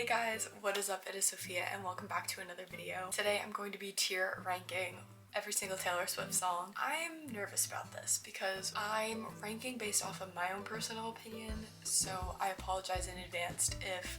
guys, what is up? It is Sophia and welcome back to another video. Today I'm going to be tier ranking every single Taylor Swift song. I'm nervous about this because I'm ranking based off of my own personal opinion, so I apologize in advance if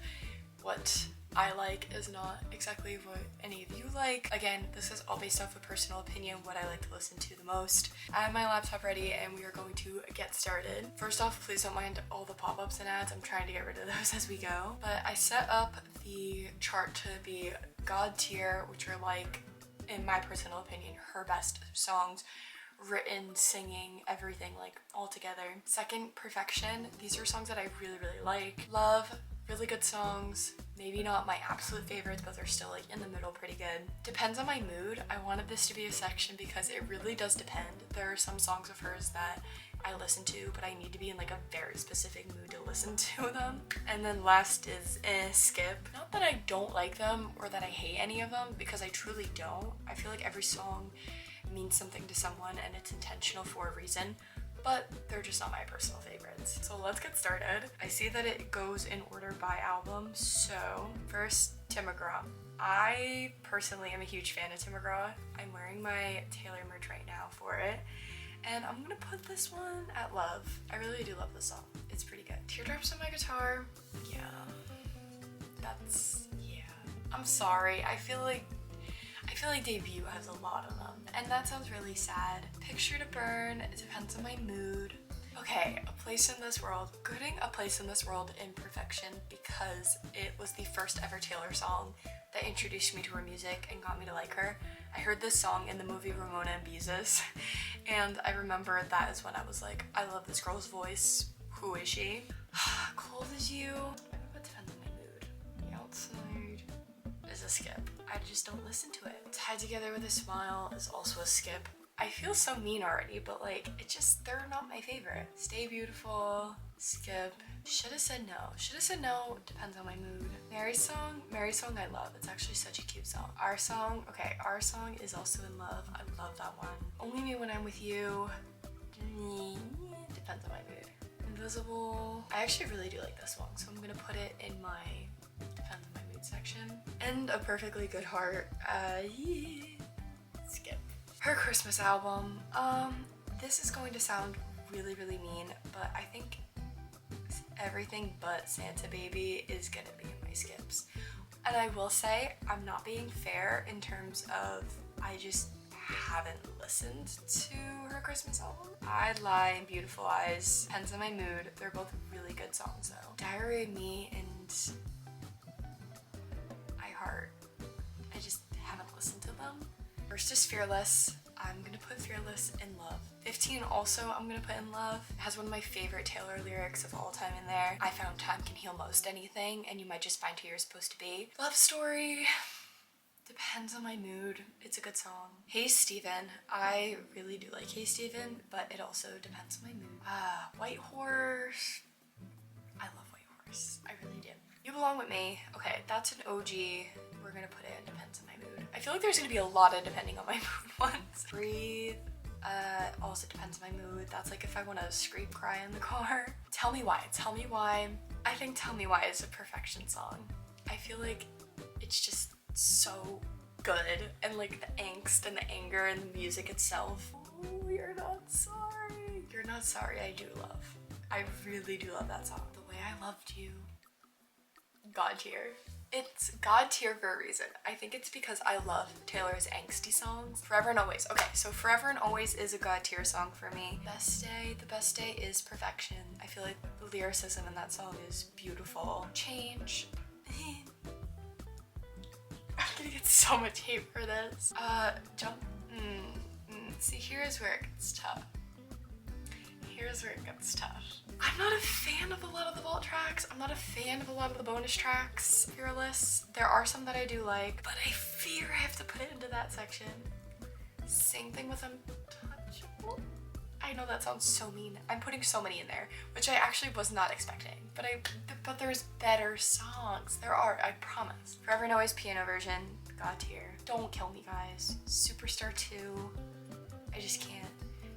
what I like is not exactly what any of you like. Again, this is all based off of personal opinion, what I like to listen to the most. I have my laptop ready and we are going to get started. First off, please don't mind all the pop-ups and ads. I'm trying to get rid of those as we go. But I set up the chart to be God tier, which are like, in my personal opinion, her best songs. Written, singing, everything, like all together. Second, Perfection. These are songs that I really like. Love, really good songs. Maybe not my absolute favorites, but they're still like in the middle, pretty good. Depends on my mood. I wanted this to be a section because it really does depend. There are some songs of hers that I listen to, but I need to be in like a very specific mood to listen to them. And then last is Skip. Not that I don't like them or that I hate any of them, because I truly don't. I feel like every song means something to someone and it's intentional for a reason, but they're just not my personal favorites. So let's get started. I see that it goes in order by album. So first, Tim McGraw. I personally am a huge fan of Tim McGraw. I'm wearing my Taylor merch right now for it. And I'm gonna put this one at Love. I really do love this song. It's pretty good. Teardrops on My Guitar. Yeah. I'm sorry. I feel like Debut has a lot of them, and that sounds really sad. Picture to Burn, it depends on my mood. Okay, A Place in This World. Putting A Place in This World in Perfection because it was the first ever Taylor song that introduced me to her music and got me to like her. I heard this song in the movie Ramona and Beezus, and I remember that is when I was like, I love this girl's voice. Who is she? Cold as You. It depends on my mood. The Outside is a skip. I just don't listen to it. Tied Together with a Smile is also a skip. I feel so mean already, but like, they're not my favorite. Stay Beautiful, skip. Should've Said No. Should've Said No depends on my mood. Mary Song I love. It's actually such a cute song. Our Song is also in Love. I love that one. Only Me When I'm With You. Depends on my mood. Invisible. I actually really do like this song, so I'm gonna put it in my depends on my mood section. And A Perfectly Good Heart. Yeah. Skip. Her Christmas album. This is going to sound really mean, but I think Everything But Santa Baby is gonna be in my skips. And I will say, I'm not being fair in terms of I just haven't listened to her Christmas album. I'd Lie and Beautiful Eyes. Depends on my mood. They're both really good songs though. Diary of Me and Heart. I just haven't listened to them. First is Fearless. I'm gonna put Fearless in Love. 15 also I'm gonna put in Love. It has one of my favorite Taylor lyrics of all time in there. I found time can heal most anything, and you might just find who you're supposed to be. Love Story. Depends on my mood. It's a good song. Hey Stephen. I really do like Hey Stephen, but it also depends on my mood. White Horse. I love White Horse. I really do. You Belong With Me. Okay, that's an OG. We're gonna put it in Depends on my mood. I feel like there's gonna be a lot of depending on my mood ones. Breathe. Also depends on my mood. That's like if I want to scream cry in the car. Tell Me Why. Tell Me Why. I think Tell Me Why is a Perfection song. I feel like it's just so good, and like the angst and the anger and the music itself. Oh, You're Not Sorry. You're Not Sorry I do love. I really do love that song. The Way I Loved You. God tier. It's God tier for a reason. I think it's because I love Taylor's angsty songs. Forever and Always. Okay, so Forever and Always is a God tier song for me. Best Day. The Best Day is Perfection. I feel like the lyricism in that song is beautiful. Change. I'm gonna get so much hate for this. Jump. See, here's where it gets tough. I'm not a fan of a lot of the vault tracks. I'm not a fan of a lot of the bonus tracks. Fearless. There are some that I do like, but I fear I have to put it into that section. Same thing with Untouchable. I know that sounds so mean. I'm putting so many in there, which I actually was not expecting. But there's better songs. There are, I promise. Forever and Always piano version. God tier. Don't kill me, guys. Superstar 2. I just can't.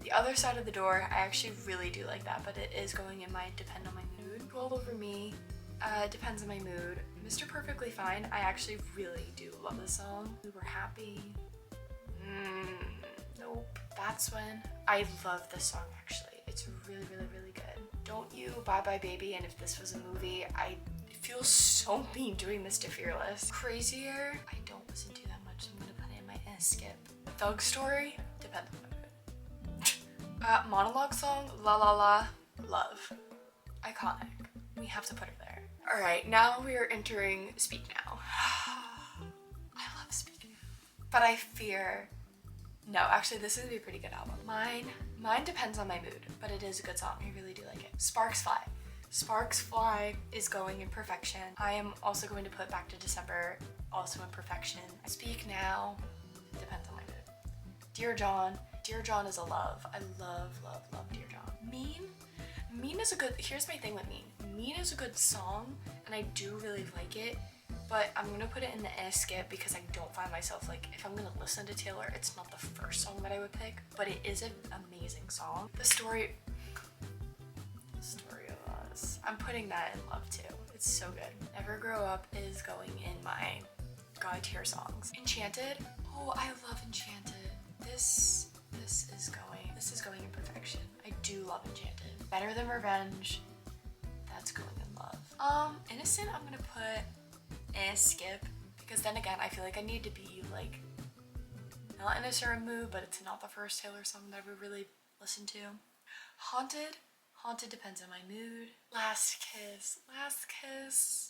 The Other Side of the Door, I actually really do like that, but it is going in my depend on my mood. All Over Me. Depends on my mood. Mr. Perfectly Fine, I actually really do love this song. We Were Happy. Nope. That's When. I love this song actually. It's really, really, really good. Don't You, Bye Bye Baby, and If This Was a Movie. I feel so mean doing this to Fearless. Crazier, I don't listen to that much, so I'm gonna put it in my skip. Thug Story, depends on my mood. Monologue Song, La La La, love. Iconic. We have to put it there. Alright, now we are entering Speak Now. I love Speak Now. But I fear... No, actually this is gonna be a pretty good album. Mine depends on my mood, but it is a good song. I really do like it. Sparks Fly. Sparks Fly is going in perfection. I am also going to put Back to December, also in perfection. Speak Now, depends on my mood. Dear John. Dear John is a love. I love, love, love Dear John. Mean is a good, here's my thing with Mean. Mean is a good song, and I do really like it, but I'm gonna put it in the skip because I don't find myself, like, if I'm gonna listen to Taylor, it's not the first song that I would pick, but it is an amazing song. The Story of Us. I'm putting that in love too. It's so good. Never Grow Up is going in my God tier songs. Enchanted. Oh, I love Enchanted. This is going in perfection. I do love Enchanted. Better Than Revenge. That's going in love. Innocent, I'm gonna put skip because then again, I feel like I need to be like not in a certain mood, but it's not the first Taylor song that I would really listen to. Haunted depends on my mood. Last Kiss,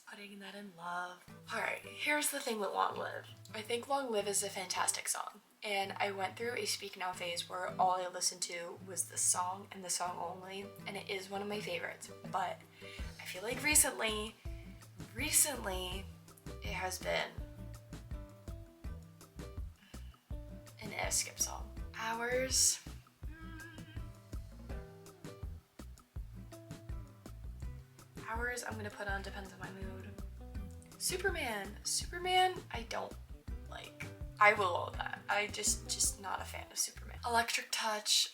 putting that in love. Alright, here's the thing with Long Live. I think Long Live is a fantastic song. And I went through a Speak Now phase where all I listened to was the song and the song only. And it is one of my favorites. But I feel like recently, it has been an skip song. Hours. Hours I'm gonna put on depends on my mood. Superman I don't like. I will own that. I just not a fan of Superman. Electric Touch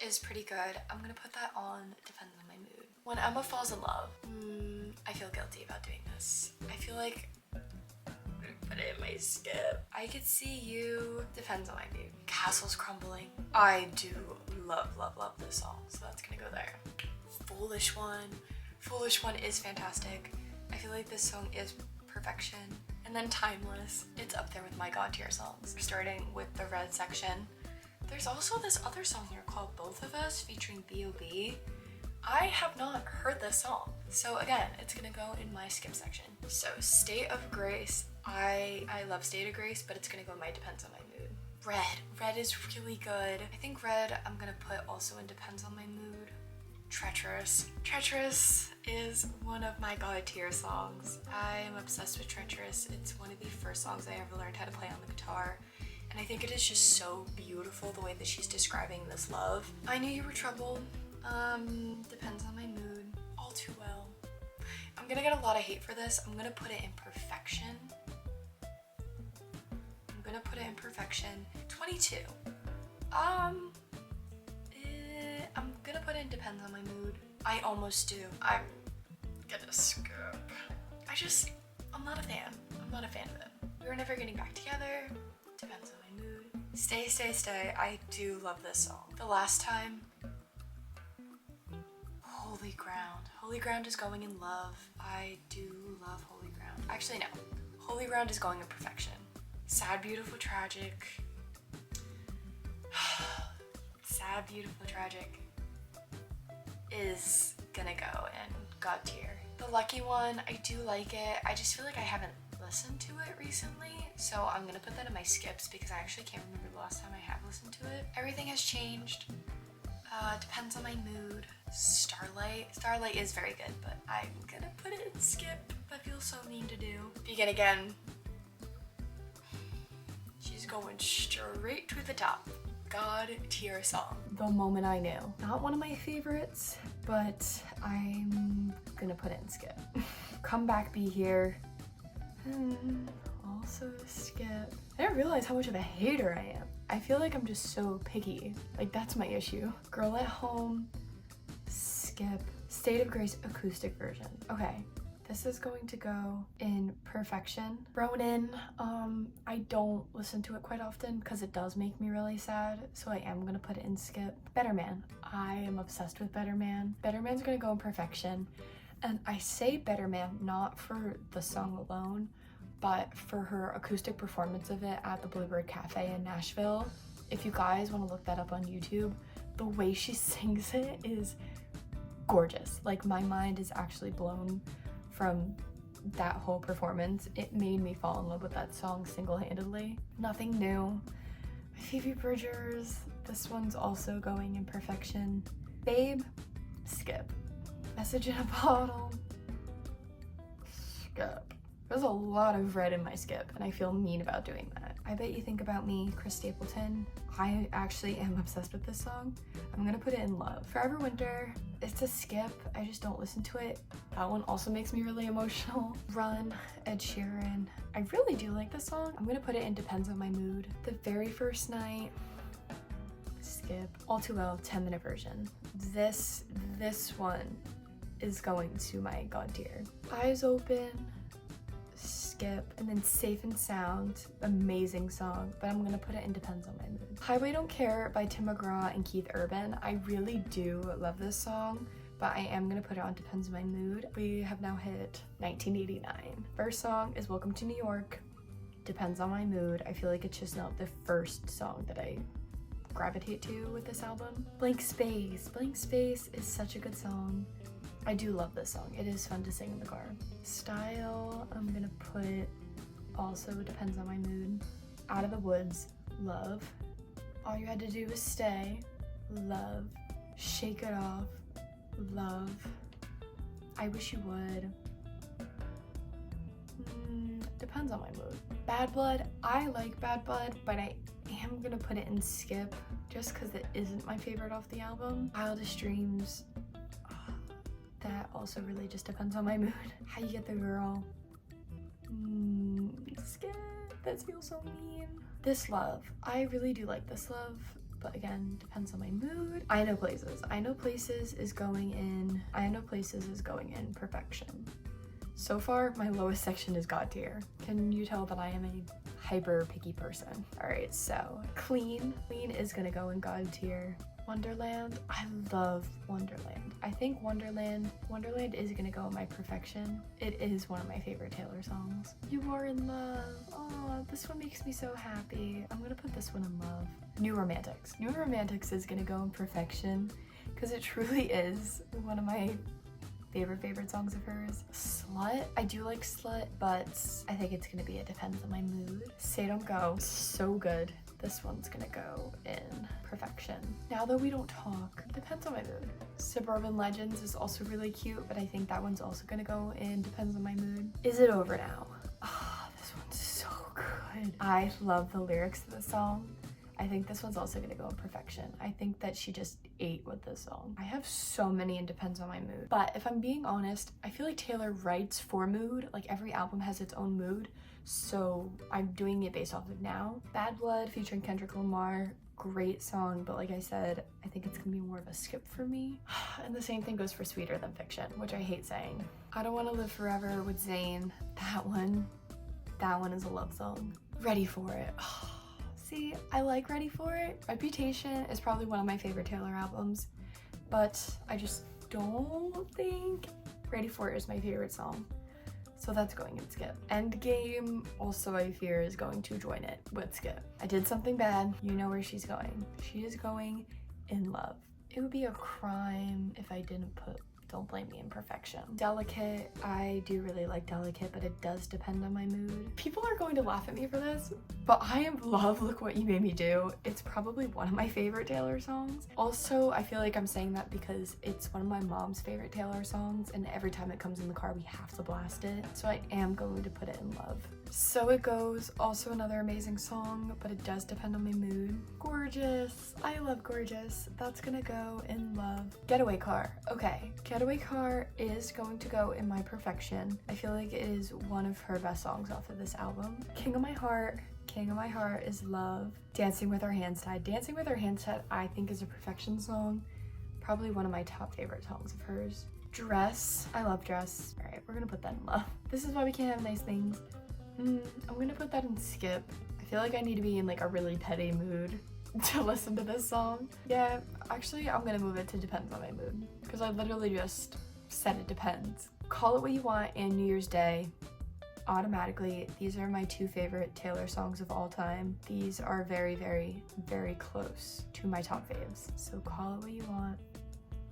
is pretty good. I'm gonna put that on depends on my mood. When Emma Falls in Love. I feel guilty about doing this. I feel like I'm gonna put it in my skip. I Could See You depends on my mood. Castles Crumbling. I do love this song, so that's gonna go there. Foolish One is fantastic. I feel like this song is perfection. And then Timeless. It's up there with my God tier songs. Starting with the Red section. There's also this other song here called Both of Us featuring B.O.B. I have not heard this song. So again, it's gonna go in my skip section. So State of Grace. I love State of Grace, but it's gonna go in my depends on my mood. Red is really good. I think Red I'm gonna put also in depends on my mood. Treacherous is one of my God tier songs. I am obsessed with Treacherous. It's one of the first songs I ever learned how to play on the guitar. And I think it is just so beautiful the way that she's describing this love. I Knew You Were Trouble. Depends on my mood. All Too Well. I'm gonna get a lot of hate for this. I'm gonna put it in perfection. 22. I'm gonna put in depends on my mood. I almost do. I'm gonna skip. I'm not a fan. I'm not a fan of it. We Were Never Getting Back Together. Depends on my mood. Stay, Stay, Stay. I do love this song. The Last Time. Holy Ground. Holy Ground is going in love. I do love Holy Ground. Actually, no. Holy Ground is going in perfection. Sad, Beautiful, Tragic. Sad, Beautiful, Tragic is gonna go in God tier. The Lucky One, I do like it. I just feel like I haven't listened to it recently, so I'm gonna put that in my skips because I actually can't remember the last time I have listened to it. Everything Has Changed. Depends on my mood. Starlight is very good, but I'm gonna put it in skip. That feels so mean to do. Begin Again. She's going straight to the top. God tier song. The Moment I Knew. Not one of my favorites, but I'm gonna put it in skip. Come Back, Be Here. Also skip. I didn't realize how much of a hater I am. I feel like I'm just so picky. Like, that's my issue. Girl at Home. Skip. State of Grace acoustic version. Okay. This is going to go in Perfection. Ronin, I don't listen to it quite often because it does make me really sad, so I am gonna put it in skip. Better Man. I am obsessed with Better Man. Better Man's gonna go in Perfection. And I say Better Man not for the song alone, but for her acoustic performance of it at the Bluebird Cafe in Nashville. If you guys want to look that up on YouTube, the way she sings it is gorgeous. Like, my mind is actually blown from that whole performance. It made me fall in love with that song single-handedly. Nothing new. Phoebe Bridgers, this one's also going in Perfection. Babe, skip. Message in a Bottle, skip. There's a lot of red in my skip, and I feel mean about doing that. I Bet You Think About Me, Chris Stapleton. I actually am obsessed with this song. I'm gonna put it in love. Forever Winter, it's a skip. I just don't listen to it. That one also makes me really emotional. Run, Ed Sheeran. I really do like this song. I'm gonna put it in Depends on My Mood. The Very First Night, skip. All Too Well, 10-minute version. This one is going to my God tier. Eyes Open, skip. And then Safe and Sound, amazing song, but I'm gonna put it in Depends on My Mood. Highway Don't Care by Tim McGraw and Keith Urban. I really do love this song, but I am gonna put it on Depends on My Mood. We have now hit 1989. First song is Welcome to New York, Depends on My Mood. I feel like it's just not the first song that I gravitate to with this album. Blank Space. Blank Space is such a good song. I do love this song. It is fun to sing in the car. Style, I'm gonna put also Depends on My Mood. Out of the Woods, love. All You Had to Do Was Stay, love. Shake It Off, love. I Wish You Would. Depends on my mood. Bad Blood, I like Bad Blood, but I am gonna put it in skip just because it isn't my favorite off the album. Wildest Dreams, that also really just depends on my mood. How You Get the Girl, skip. That feels so mean. This Love, I really do like This Love, but again, depends on my mood. I Know Places. I Know Places is going in Perfection. So far, my lowest section is God tier. Can you tell that I am a hyper picky person? All right, so Clean. Clean is gonna go in God tier. Wonderland, I love Wonderland. I think Wonderland is gonna go in my Perfection. It is one of my favorite Taylor songs. You Are in Love, oh, this one makes me so happy. I'm gonna put this one in love. New Romantics. New Romantics is gonna go in Perfection because it truly is one of my favorite songs of hers. Slut, I do like Slut, but I think it's gonna be It Depends on My Mood. Say Don't Go, so good. This one's gonna go in Perfection. Now That We Don't Talk, depends on my mood. Suburban Legends is also really cute, but I think that one's also gonna go in Depends on My Mood. Is It Over Now? Ah, this one's so good. I love the lyrics of the song. I think this one's also gonna go in Perfection. I think that she just ate with this song. I have so many and depends on my mood. But if I'm being honest, I feel like Taylor writes for mood. Like every album has its own mood. So I'm doing it based off of now. Bad Blood featuring Kendrick Lamar. Great song, but like I said, I think it's gonna be more of a skip for me. And the same thing goes for Sweeter Than Fiction, which I hate saying. I Don't Want to Live Forever with Zayn. That one is a love song. Ready For It. See, I like Ready For It. Reputation is probably one of my favorite Taylor albums, but I just don't think Ready For It is my favorite song. So that's going in skip. Endgame also I fear is going to join it with skip. I Did Something Bad, you know where she's going. She is going in love. It would be a crime if I didn't put Don't Blame Me in Perfection. Delicate, I do really like Delicate, but it does depend on my mood. People are going to laugh at me for this, but I love Look What You Made Me Do. It's probably one of my favorite Taylor songs. Also, I feel like I'm saying that because it's one of my mom's favorite Taylor songs, and every time it comes in the car, we have to blast it. So I am going to put it in love. So It Goes, also another amazing song, but it does depend on my mood. Gorgeous, I love Gorgeous. That's gonna go in love. Getaway Car, okay. Getaway Car is going to go in my Perfection. I feel like it is one of her best songs off of this album. King of My Heart is love. Dancing With Our Hands Tied. Dancing With Our Hands Tied I think is a Perfection song. Probably one of my top favorite songs of hers. Dress. I love Dress. All right, we're gonna put that in love. This is why we can't have nice things. I'm gonna put that in skip. I feel like I need to be in like a really petty mood to listen to this song. Yeah, actually I'm gonna move it to depends on my mood because I literally just said it depends. Call It What You Want and New Year's Day. Automatically, these are my two favorite Taylor songs of all time. These are very, very, very close to my top faves. So Call It What You Want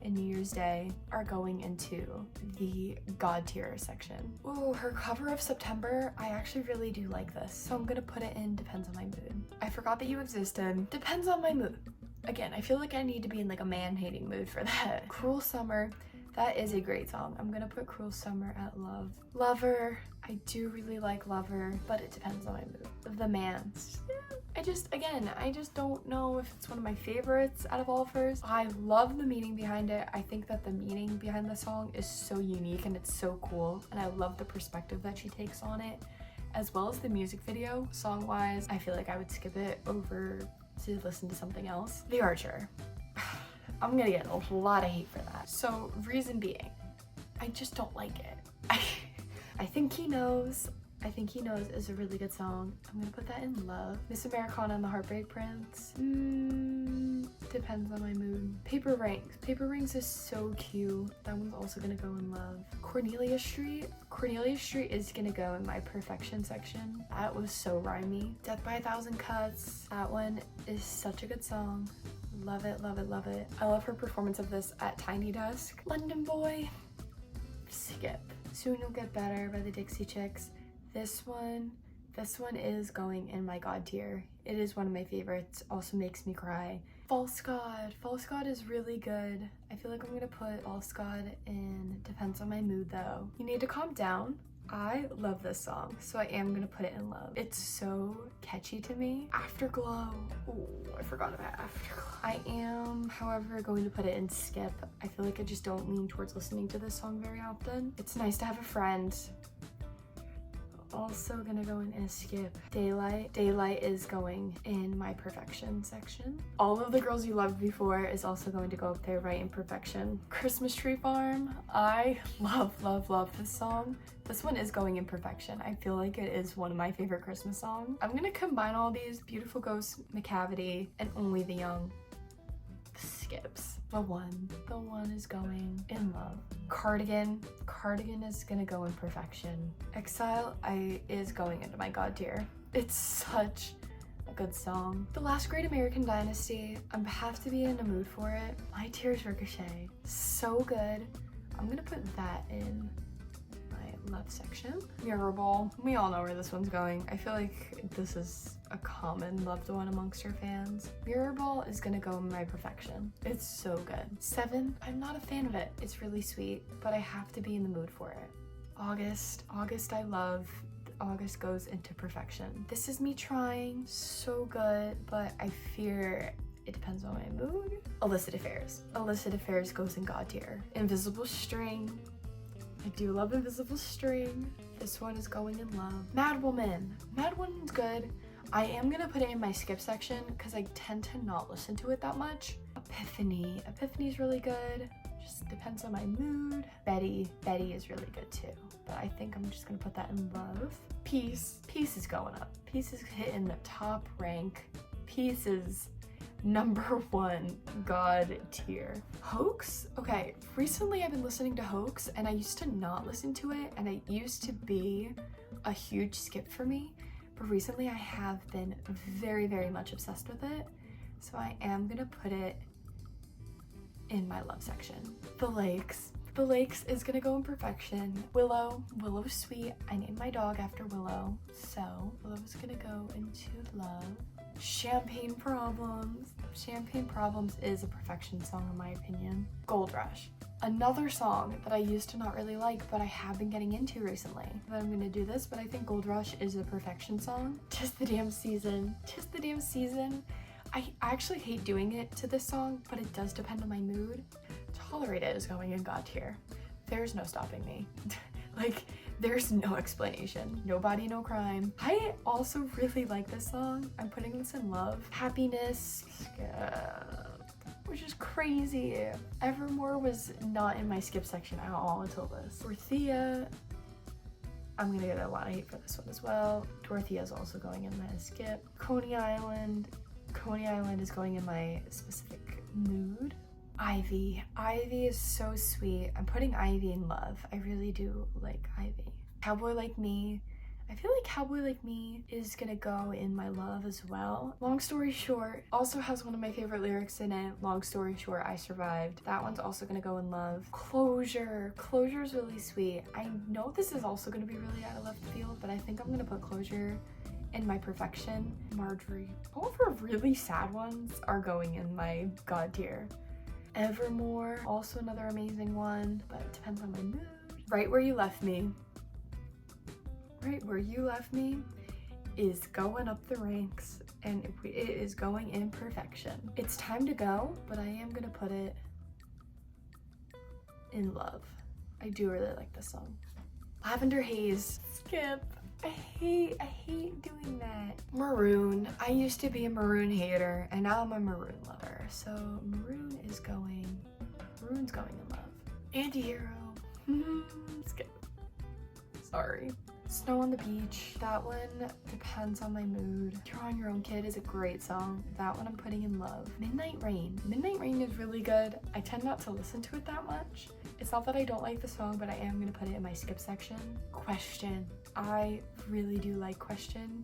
and New Year's Day are going into the God tier section. Ooh, her cover of September, I actually really do like this. So I'm gonna put it in depends on my mood. I Forgot That You Existed, depends on my mood. Again, I feel like I need to be in like a man-hating mood for that. Cruel Summer, that is a great song. I'm gonna put Cruel Summer at love. Lover, I do really like Lover, but it depends on my mood. The Mans. I just don't know if it's one of my favorites out of all of hers. I love the meaning behind it. I think that the meaning behind the song is so unique and it's so cool. And I love the perspective that she takes on it, as well as the music video. Song-wise, I feel like I would skip it over to listen to something else. The Archer. I'm gonna get a lot of hate for that. So reason being, I just don't like it. I think He Knows. I Think He Knows is a really good song. I'm gonna put that in love. Miss Americana and the Heartbreak Prince. Depends on my mood. Paper Rings. Paper Rings is so cute. That one's also gonna go in love. Cornelia Street. Cornelia Street is gonna go in my perfection section. That was so rhymey. Death by a Thousand Cuts. That one is such a good song. Love it, love it, love it. I love her performance of this at Tiny Desk. London Boy. Skip. Soon You'll Get Better by the Dixie Chicks. This one is going in my God tier. It is one of my favorites, also makes me cry. False God. False God is really good. I feel like I'm gonna put False God in depends on my mood though. You Need to Calm Down. I love this song, so I am gonna put it in love. It's so catchy to me. Afterglow. Oh, I forgot about Afterglow. I am, however, going to put it in skip. I feel like I just don't lean towards listening to this song very often. It's Nice to Have a Friend. Also gonna go in a skip. Daylight. Daylight is going in my perfection section. All of the Girls You Loved Before is also going to go up there right in perfection. Christmas Tree Farm. I love, love, love this song. This one is going in perfection. I feel like it is one of my favorite Christmas songs. I'm gonna combine all these. Beautiful Ghost, McCavity, and Only the Young. Skips. The one is going in love. Cardigan is gonna go in perfection. Exile is going into my God tier. It's such a good song. The Last Great American Dynasty, I have to be in a mood for it. My Tears Ricochet, so good. I'm gonna put that in my love section. Mirror Ball, we all know where this one's going. I feel like this is a common loved one amongst her fans. Mirror Ball is gonna go in my perfection. It's so good. 7, I'm not a fan of it. It's really sweet, but I have to be in the mood for it. August I love. August goes into perfection. This Is Me Trying, so good, but I fear it depends on my mood. Illicit Affairs. Illicit Affairs goes in God tier. Invisible String. I do love Invisible String. This one is going in love. Mad Woman. Mad Woman's good. I am gonna put it in my skip section because I tend to not listen to it that much. Epiphany. Epiphany's really good. Just depends on my mood. Betty is really good too, but I think I'm just gonna put that in love. Peace is going up. Peace is hitting the top rank. Peace is #1 God tier. Hoax? Okay, recently I've been listening to Hoax and I used to not listen to it and it used to be a huge skip for me, but recently I have been very, very much obsessed with it, so I am gonna put it in my love section. The Lakes. The Lakes is gonna go in perfection. Willow's sweet. I named my dog after Willow, so Willow's gonna go into love. Champagne Problems. Champagne Problems is a perfection song in my opinion. Gold Rush. Another song that I used to not really like, but I have been getting into recently. I'm gonna do this, but I think Gold Rush is a perfection song. Tis the Damn Season. Tis the Damn Season. I actually hate doing it to this song, but it does depend on my mood. Tolerate It is going in God tier. There's no stopping me. Like, there's no explanation. No Body, No Crime. I also really like this song. I'm putting this in love. Happiness. which is crazy. Evermore was not in my skip section at all until this. Dorothea, I'm gonna get a lot of hate for this one as well. Dorothea is also going in my skip. Coney Island is going in my specific mood. Ivy is so sweet. I'm putting Ivy in love. I really do like Ivy. Cowboy Like Me, I feel like Cowboy Like Me is gonna go in my love as well. Long Story Short also has one of my favorite lyrics in it. Long story short, I survived. That one's also gonna go in love. Closure is really sweet. I know this is also gonna be really out of left field, but I think I'm gonna put Closure in my perfection. Marjorie. All of her really sad ones are going in my God tier. Evermore, also another amazing one, but it depends on my mood. Right Where You Left Me. Right Where You Left Me is going up the ranks, and it is going in perfection. It's time to go, but I am gonna put it in love. I do really like this song. Lavender Haze, skip. I hate doing that. Maroon, I used to be a Maroon hater, and now I'm a Maroon lover. So Maroon's going in love. Anti-hero, skip. Sorry. Snow on the Beach, that one depends on my mood. You're On Your Own Kid is a great song. That one I'm putting in love. Midnight Rain is really good. I tend not to listen to it that much. It's not that I don't like the song, but I am gonna put it in my skip section. Question, I really do like Question.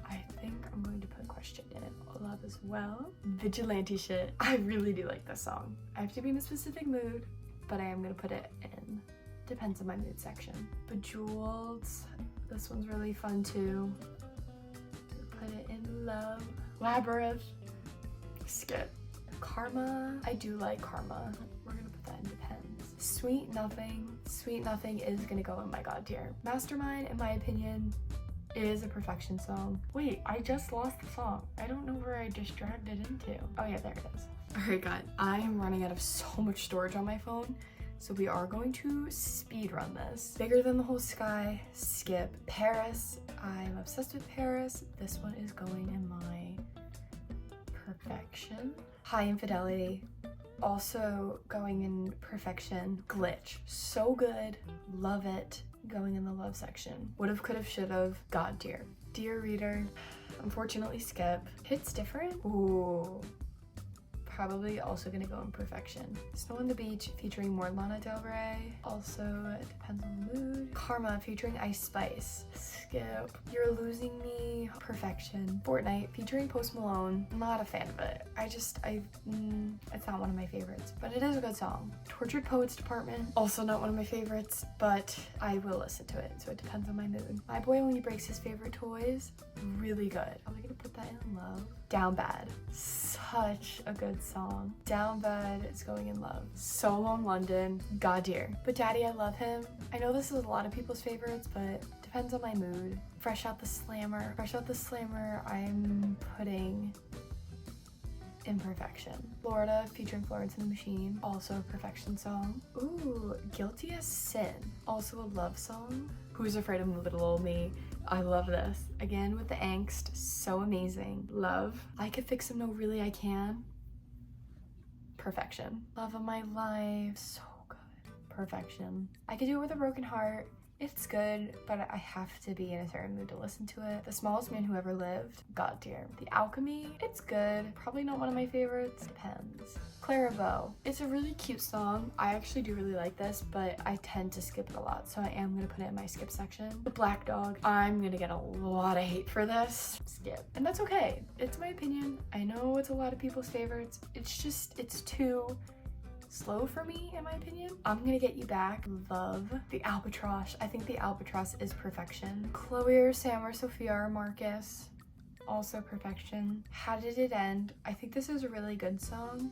I think I'm going to put Question in love as well. Vigilante Shit, I really do like this song. I have to be in a specific mood, but I am gonna put it in depends on my mood section. Bejeweled, this one's really fun too. Put it in love. Labyrinth, skip. Karma, I do like Karma. We're gonna put that in depends. Sweet Nothing is gonna go in my God tier. Mastermind, in my opinion, is a perfection song. Wait, I just lost the song. I don't know where I just dragged it into. Oh yeah, there it is. All right, guys, I am running out of so much storage on my phone. So we are going to speed run this. Bigger Than the Whole Sky, skip. Paris, I'm obsessed with Paris. This one is going in my perfection. High Infidelity, also going in perfection. Glitch, so good, love it, going in the love section. Would've, could've, should've, God tier. Dear Reader, unfortunately skip. Hits Different, ooh. Probably also gonna go in perfection. Snow on the Beach featuring more Lana Del Rey. Also, it depends on the mood. Karma featuring Ice Spice. Skip. You're Losing Me. Perfection. Fortnite featuring Post Malone. Not a fan of it. It's not one of my favorites, but it is a good song. Tortured Poets Department. Also not one of my favorites, but I will listen to it, so it depends on my mood. My Boy Only Breaks His Favorite Toys. Really good. I'm gonna put that in love. Down Bad. Such a good song. Down Bad is going in love. So Long London, God tier. But Daddy, I Love Him. I know this is a lot of people's favorites, but depends on my mood. Fresh Out the Slammer, I'm putting in perfection. Florida featuring Florence and the Machine, also a perfection song. Ooh, Guilty as Sin, also a love song. Who's Afraid of Little Old Me? I love this. Again with the angst, so amazing. Love. I Could Fix Him, No Really I Can. Perfection. Love of My Life, so good. Perfection. I Could Do It With a Broken Heart. It's good, but I have to be in a certain mood to listen to it. The Smallest Man Who Ever Lived, God tier. The Alchemy, it's good. Probably not one of my favorites, depends. Clairvaux, it's a really cute song. I actually do really like this, but I tend to skip it a lot, so I am gonna put it in my skip section. The Black Dog, I'm gonna get a lot of hate for this. Skip, and that's okay. It's my opinion. I know it's a lot of people's favorites. It's too slow for me, in my opinion. I'm Gonna Get You Back, love. The Albatross, I think The Albatross is perfection. Chloe or Sam or Sophia or Marcus, also perfection. How Did It End? I think this is a really good song,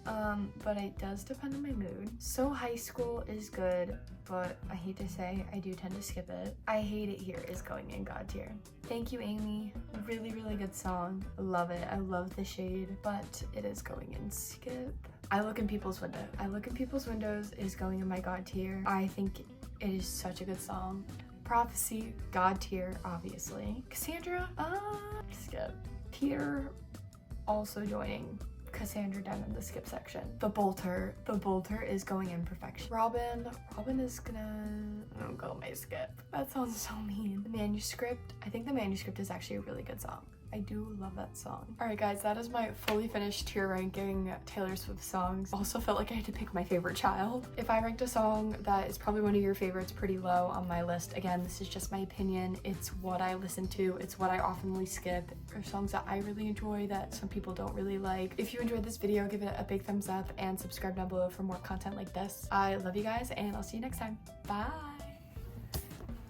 but it does depend on my mood. So High School is good, but I hate to say, I do tend to skip it. I Hate It Here is going in God tier. Thank You Amy, really, really good song. Love it, I love the shade, but it is going in skip. I Look in People's Windows is going in my God tier. I think it is such a good song. Prophecy, God tier, obviously. Cassandra, skip. Peter, also joining Cassandra down in the skip section. The Bolter is going in perfection. Robin is gonna go my skip. That sounds so mean. The Manuscript, I think The Manuscript is actually a really good song. I do love that song. Alright guys, that is my fully finished tier ranking Taylor Swift songs. Also felt like I had to pick my favorite child. If I ranked a song that is probably one of your favorites pretty low on my list, again, this is just my opinion. It's what I listen to. It's what I oftenly skip. Or songs that I really enjoy that some people don't really like. If you enjoyed this video, give it a big thumbs up and subscribe down below for more content like this. I love you guys and I'll see you next time. Bye!